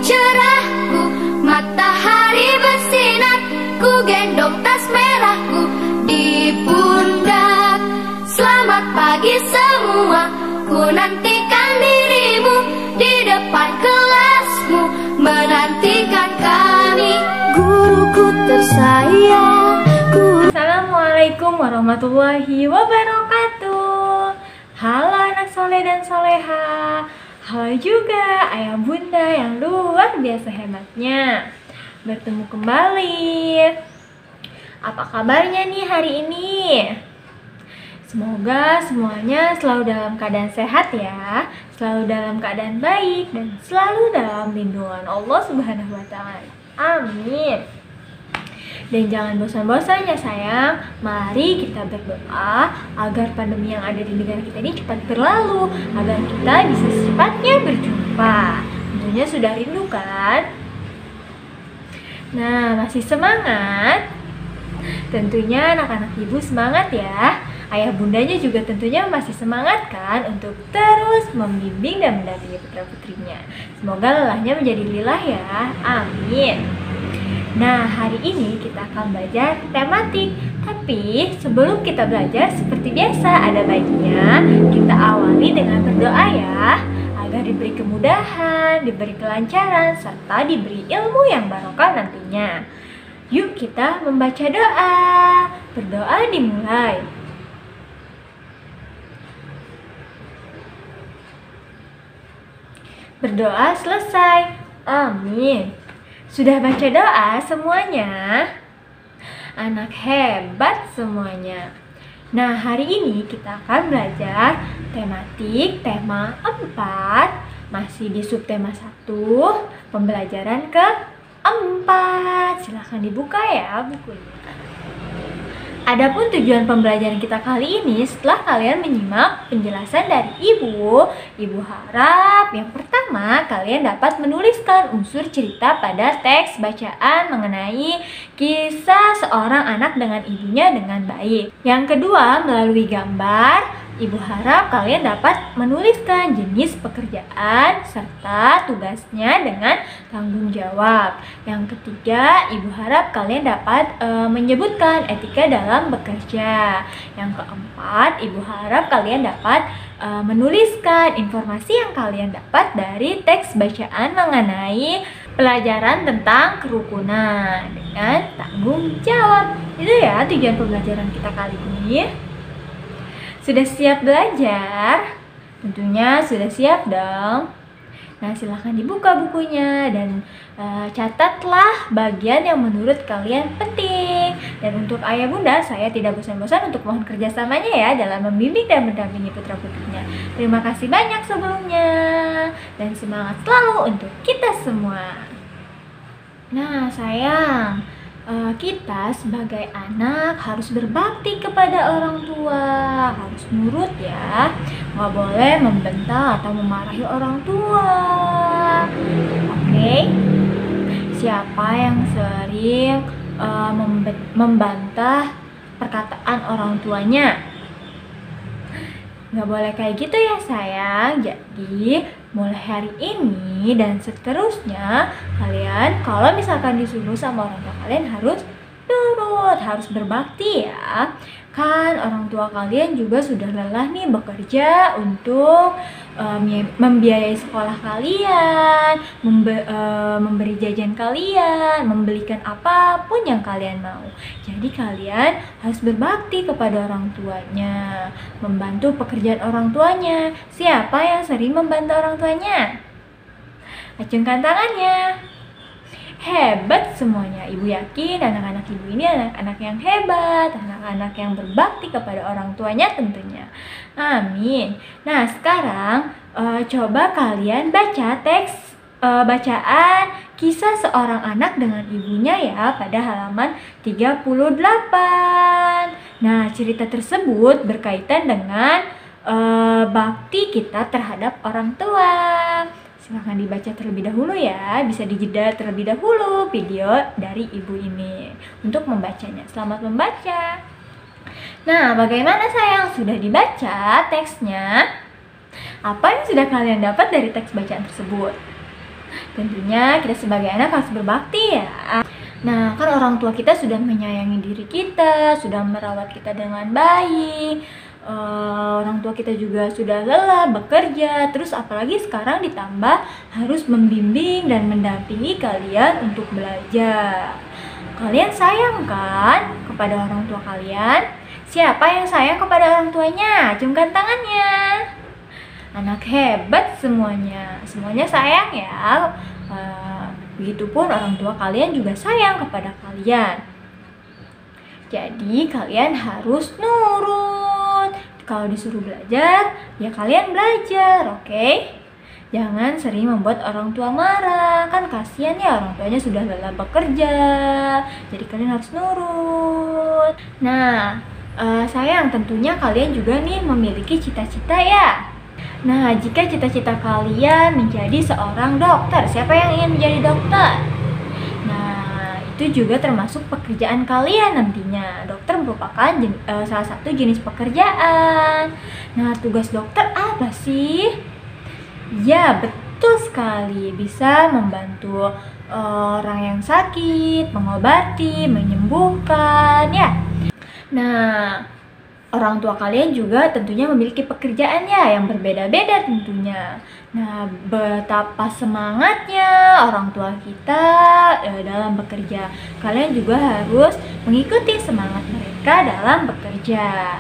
cerahku, matahari bersinar, ku gendong tas merahku di pundak. Selamat pagi semua, ku nantikan dirimu di depan kelasmu, menantikan kami, guruku tersayang. Assalamualaikum warahmatullahi wabarakatuh. Halo anak soleh dan soleha. Halo juga ayah bunda yang luar biasa hebatnya. Bertemu kembali. Apa kabarnya nih hari ini? Semoga semuanya selalu dalam keadaan sehat ya, selalu dalam keadaan baik, dan selalu dalam lindungan Allah Subhanahu wa Ta'ala. Amin. Dan jangan bosan-bosan ya sayang, mari kita berdoa agar pandemi yang ada di negara kita ini cepat berlalu, agar kita bisa secepatnya berjumpa. Tentunya sudah rindu kan? Nah, masih semangat? Tentunya anak-anak ibu semangat ya. Ayah bundanya juga tentunya masih semangat kan untuk terus membimbing dan mendampingi putra-putrinya. Semoga lelahnya menjadi lilah ya. Amin. Nah, hari ini kita akan belajar tematik. Tapi sebelum kita belajar, seperti biasa ada baiknya kita awali dengan berdoa ya, agar diberi kemudahan, diberi kelancaran, serta diberi ilmu yang barokah nantinya. Yuk kita membaca doa. Berdoa dimulai. Berdoa selesai. Amin. Sudah baca doa semuanya? Anak hebat semuanya. Nah, hari ini kita akan belajar tematik tema 4, masih di subtema 1, pembelajaran ke-4. Silahkan dibuka ya bukunya. Adapun tujuan pembelajaran kita kali ini, setelah kalian menyimak penjelasan dari Ibu harap yang pertama kalian dapat menuliskan unsur cerita pada teks bacaan mengenai kisah seorang anak dengan ibunya dengan baik. Yang kedua, melalui gambar, Ibu harap kalian dapat menuliskan jenis pekerjaan serta tugasnya dengan tanggung jawab. Yang ketiga, Ibu harap kalian dapat menyebutkan etika dalam bekerja. Yang keempat, Ibu harap kalian dapat menuliskan informasi yang kalian dapat dari teks bacaan mengenai pelajaran tentang kerukunan dengan tanggung jawab. Itu ya tujuan pembelajaran kita kali ini. Sudah siap belajar? Tentunya sudah siap dong. Nah, silahkan dibuka bukunya dan catatlah bagian yang menurut kalian penting. Dan untuk ayah bunda, saya tidak bosan-bosan untuk mohon kerjasamanya ya dalam membimbing dan mendampingi putra-putrinya. Terima kasih banyak sebelumnya. Dan semangat selalu untuk kita semua. Nah, sayang, kita sebagai anak harus berbakti kepada orang tua, harus nurut ya, nggak boleh membentak atau memarahi orang tua. Oke? Siapa yang sering membantah perkataan orang tuanya? Nggak boleh kayak gitu ya sayang. Jadi mulai hari ini dan seterusnya, kalian kalau misalkan disuruh sama orang tua kalian harus nurut, harus berbakti ya. Kan orang tua kalian juga sudah lelah nih bekerja untuk membiayai sekolah kalian, memberi jajan kalian, membelikan apapun yang kalian mau. Jadi kalian harus berbakti kepada orang tuanya, membantu pekerjaan orang tuanya. Siapa yang sering membantu orang tuanya? Acungkan tangannya. Hebat semuanya. Ibu yakin anak-anak ibu ini anak-anak yang hebat, anak-anak yang berbakti kepada orang tuanya tentunya. Amin. Nah, sekarang coba kalian baca teks bacaan kisah seorang anak dengan ibunya ya pada halaman 38. Nah, cerita tersebut berkaitan dengan bakti kita terhadap orang tua. Silahkan dibaca terlebih dahulu ya, bisa dijeda terlebih dahulu video dari ibu ini untuk membacanya. Selamat membaca. Nah, bagaimana sayang? Sudah dibaca teksnya? Apa yang sudah kalian dapat dari teks bacaan tersebut? Tentunya kita sebagai anak harus berbakti ya. Nah, kan orang tua kita sudah menyayangi diri kita, sudah merawat kita dengan baik. Orang tua kita juga sudah lelah bekerja, terus apalagi sekarang ditambah harus membimbing dan mendampingi kalian untuk belajar. Kalian sayang kan kepada orang tua kalian? Siapa yang sayang kepada orang tuanya? Acungkan tangannya. Anak hebat semuanya, semuanya sayang ya. Begitupun orang tua kalian juga sayang kepada kalian. Jadi kalian harus nurut. Kalau disuruh belajar, ya kalian belajar, oke? Jangan sering membuat orang tua marah, kan kasihan ya orang tuanya sudah lelah bekerja. Jadi kalian harus nurut. Nah, sayang tentunya kalian juga nih memiliki cita-cita ya. Nah, jika cita-cita kalian menjadi seorang dokter, siapa yang ingin menjadi dokter? Nah, itu juga termasuk pekerjaan kalian nantinya. Dokter merupakan salah satu jenis pekerjaan. Nah, tugas dokter apa sih? Ya, betul sekali. Bisa membantu orang yang sakit, mengobati, menyembuhkan, ya. Nah, orang tua kalian juga tentunya memiliki pekerjaannya yang berbeda-beda tentunya. Nah, betapa semangatnya orang tua kita dalam bekerja. Kalian juga harus mengikuti semangat mereka dalam bekerja.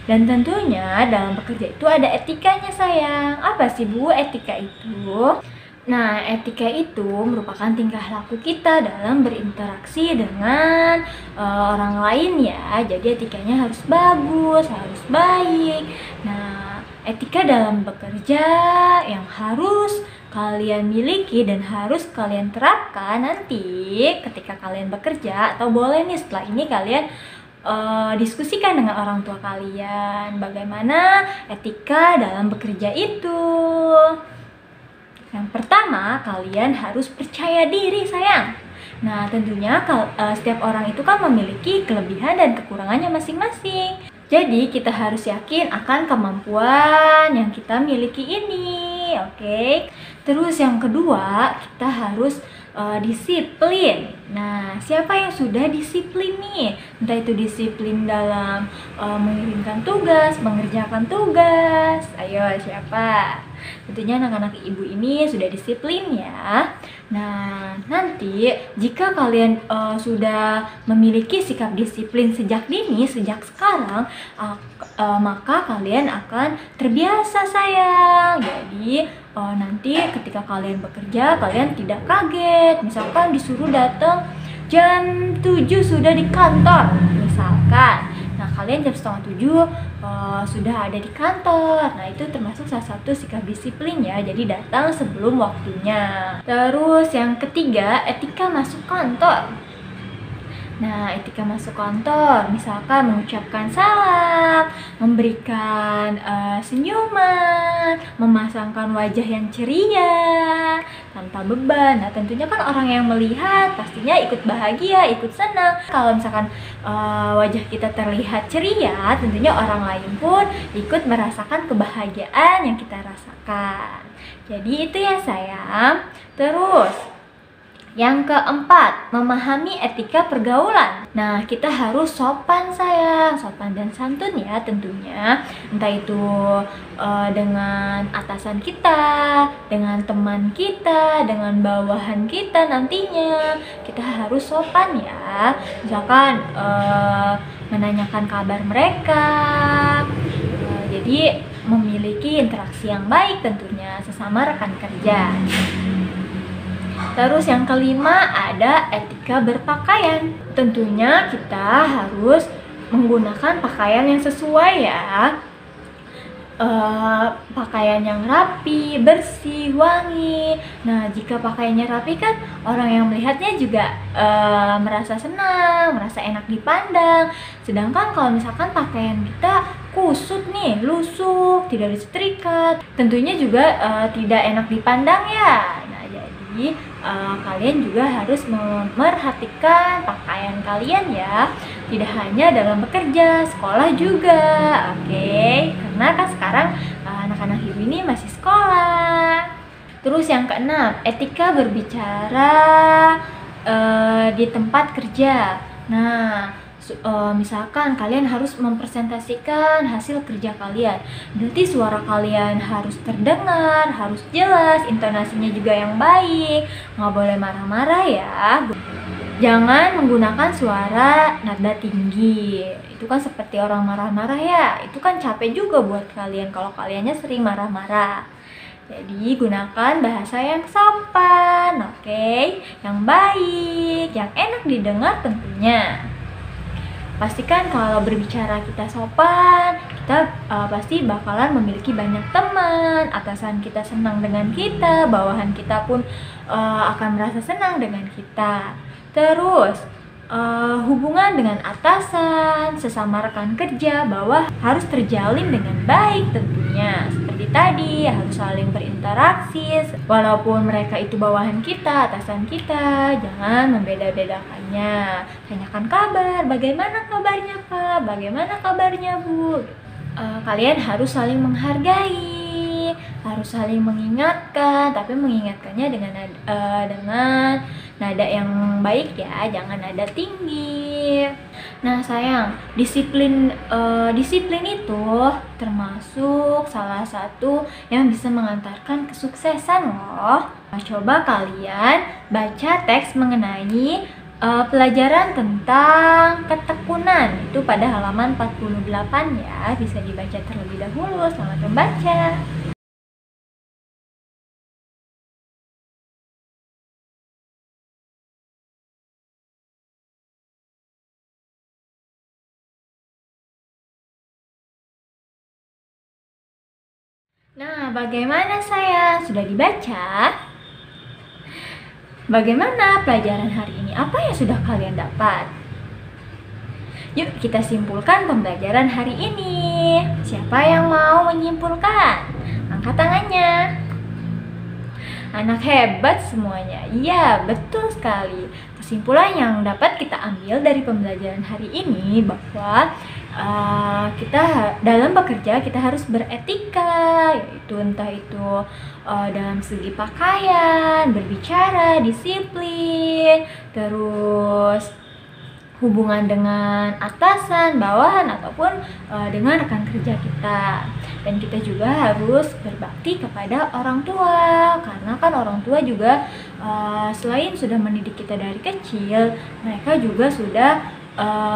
Dan tentunya dalam bekerja itu ada etikanya sayang. Apa sih Bu etika itu? Nah, etika itu merupakan tingkah laku kita dalam berinteraksi dengan orang lain ya. Jadi etikanya harus bagus, harus baik. Nah, etika dalam bekerja yang harus kalian miliki dan harus kalian terapkan nanti ketika kalian bekerja, atau boleh nih setelah ini kalian diskusikan dengan orang tua kalian bagaimana etika dalam bekerja itu. Yang pertama, kalian harus percaya diri sayang. Nah, tentunya setiap orang itu kan memiliki kelebihan dan kekurangannya masing-masing. Jadi, kita harus yakin akan kemampuan yang kita miliki ini, oke? Terus yang kedua, kita harus disiplin. Nah, siapa yang sudah disiplin nih? Entah itu disiplin dalam mengirimkan tugas, mengerjakan tugas. Ayo, siapa? Tentunya anak-anak ibu ini sudah disiplin ya. Nah, nanti jika kalian sudah memiliki sikap disiplin sejak dini, sejak sekarang, maka kalian akan terbiasa sayang. Jadi nanti ketika kalian bekerja, kalian tidak kaget. Misalkan disuruh datang jam 7 sudah di kantor, misalkan. Nah, kalian jam setengah 7 sudah ada di kantor. Nah, itu termasuk salah satu sikap disiplin ya. Jadi datang sebelum waktunya. Terus yang ketiga, etika masuk kantor. Nah, etika masuk kantor, misalkan mengucapkan salam, memberikan senyuman, memasangkan wajah yang ceria, tanpa beban. Nah, tentunya kan orang yang melihat pastinya ikut bahagia, ikut senang. Kalau misalkan wajah kita terlihat ceria, tentunya orang lain pun ikut merasakan kebahagiaan yang kita rasakan. Jadi itu ya sayang. Terus yang keempat, memahami etika pergaulan. Nah, kita harus sopan sayang, sopan dan santun ya tentunya. Entah itu dengan atasan kita, dengan teman kita, dengan bawahan kita nantinya. Kita harus sopan ya. Misalkan menanyakan kabar mereka. Jadi memiliki interaksi yang baik tentunya sesama rekan kerja. Terus yang kelima ada etika berpakaian. Tentunya kita harus menggunakan pakaian yang sesuai ya. Pakaian yang rapi, bersih, wangi. Nah, jika pakaiannya rapi kan orang yang melihatnya juga merasa senang, merasa enak dipandang. Sedangkan kalau misalkan pakaian kita kusut nih, lusuh, tidak disetrika, tentunya juga tidak enak dipandang ya. Nah, jadi kalian juga harus memerhatikan pakaian kalian ya. Tidak hanya dalam bekerja, sekolah juga, oke? Karena kan sekarang anak-anak ibu ini masih sekolah. Terus yang keenam, etika berbicara di tempat kerja. Nah, misalkan kalian harus mempresentasikan hasil kerja kalian, berarti suara kalian harus terdengar, harus jelas, intonasinya juga yang baik, nggak boleh marah-marah ya. Jangan menggunakan suara nada tinggi, itu kan seperti orang marah-marah ya, itu kan capek juga buat kalian kalau kaliannya sering marah-marah. Jadi gunakan bahasa yang sopan, oke? Yang baik, yang enak didengar tentunya. Pastikan kalau berbicara kita sopan, kita pasti bakalan memiliki banyak teman, atasan kita senang dengan kita, bawahan kita pun akan merasa senang dengan kita. Terus, hubungan dengan atasan, sesama rekan kerja, bahwa harus terjalin dengan baik tentunya. Seperti tadi, harus saling berinteraksi, walaupun mereka itu bawahan kita, atasan kita, jangan membeda-bedakannya. Tanyakan kabar, bagaimana kabarnya Pak, bagaimana kabarnya Bu. Kalian harus saling menghargai, harus saling mengingatkan, tapi mengingatkannya dengan nada yang baik ya, jangan nada tinggi. Nah sayang, disiplin itu termasuk salah satu yang bisa mengantarkan kesuksesan loh. Nah, coba kalian baca teks mengenai pelajaran tentang ketekunan itu pada halaman 48 ya, bisa dibaca terlebih dahulu. Selamat membaca. Nah, bagaimana sayang? Sudah dibaca? Bagaimana pelajaran hari ini? Apa yang sudah kalian dapat? Yuk kita simpulkan pembelajaran hari ini. Siapa yang mau menyimpulkan? Angkat tangannya. Anak hebat semuanya. Iya, betul sekali. Kesimpulan yang dapat kita ambil dari pembelajaran hari ini bahwa kita dalam bekerja kita harus beretika, yaitu entah itu dalam segi pakaian, berbicara, disiplin, terus hubungan dengan atasan, bawahan, ataupun dengan rekan kerja kita. Dan kita juga harus berbakti kepada orang tua, karena kan orang tua juga selain sudah mendidik kita dari kecil, mereka juga sudah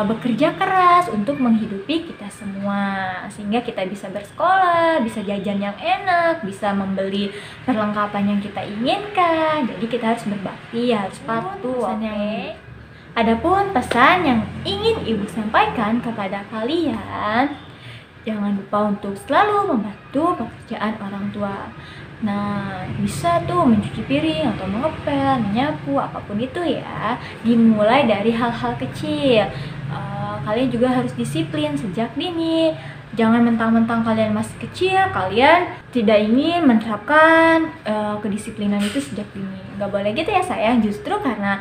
bekerja keras untuk menghidupi kita semua, sehingga kita bisa bersekolah, bisa jajan yang enak, bisa membeli perlengkapan yang kita inginkan. Jadi kita harus berbakti, harus patuh. Adapun pesan yang ingin Ibu sampaikan kepada kalian, jangan lupa untuk selalu membantu pekerjaan orang tua. Nah, bisa tuh mencuci piring atau mengepel, menyapu, apapun itu ya. Dimulai dari hal-hal kecil. Kalian juga harus disiplin sejak dini. Jangan mentang-mentang kalian masih kecil, kalian tidak ingin menerapkan kedisiplinan itu sejak dini. Gak boleh gitu ya sayang, justru karena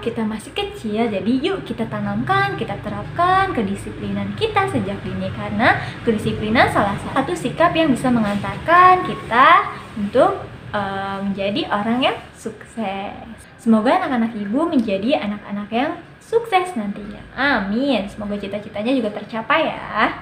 kita masih kecil, jadi yuk kita tanamkan, kita terapkan kedisiplinan kita sejak dini, karena kedisiplinan salah satu sikap yang bisa mengantarkan kita untuk menjadi orang yang sukses. Semoga anak-anak Ibu menjadi anak-anak yang sukses nantinya. Amin. Semoga cita-citanya juga tercapai ya.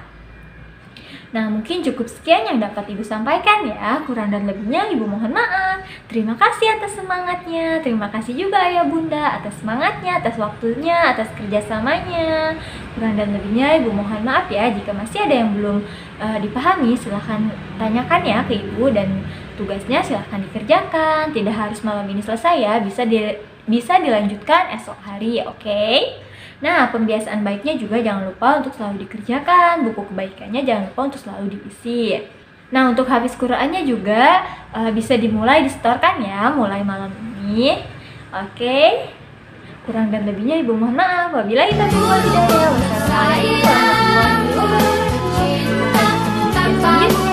Nah, mungkin cukup sekian yang dapat Ibu sampaikan ya. Kurang dan lebihnya Ibu mohon maaf. Terima kasih atas semangatnya. Terima kasih juga Ayah Bunda atas semangatnya, atas waktunya, atas kerjasamanya. Kurang dan lebihnya Ibu mohon maaf ya. Jika masih ada yang belum dipahami, silahkan tanyakan ya ke Ibu, dan tugasnya silahkan dikerjakan. Tidak harus malam ini selesai ya. Bisa dilanjutkan esok hari, oke? Nah, pembiasaan baiknya juga jangan lupa untuk selalu dikerjakan. Buku kebaikannya jangan lupa untuk selalu diisi. Nah, untuk hafiz Qur'annya juga bisa dimulai disetorkan ya, mulai malam ini. Oke. Kurang dan lebihnya Ibu mohon maaf. Wabillahi taufiq wal hidayah. Wassalamualaikum warahmatullahi wabarakatuh.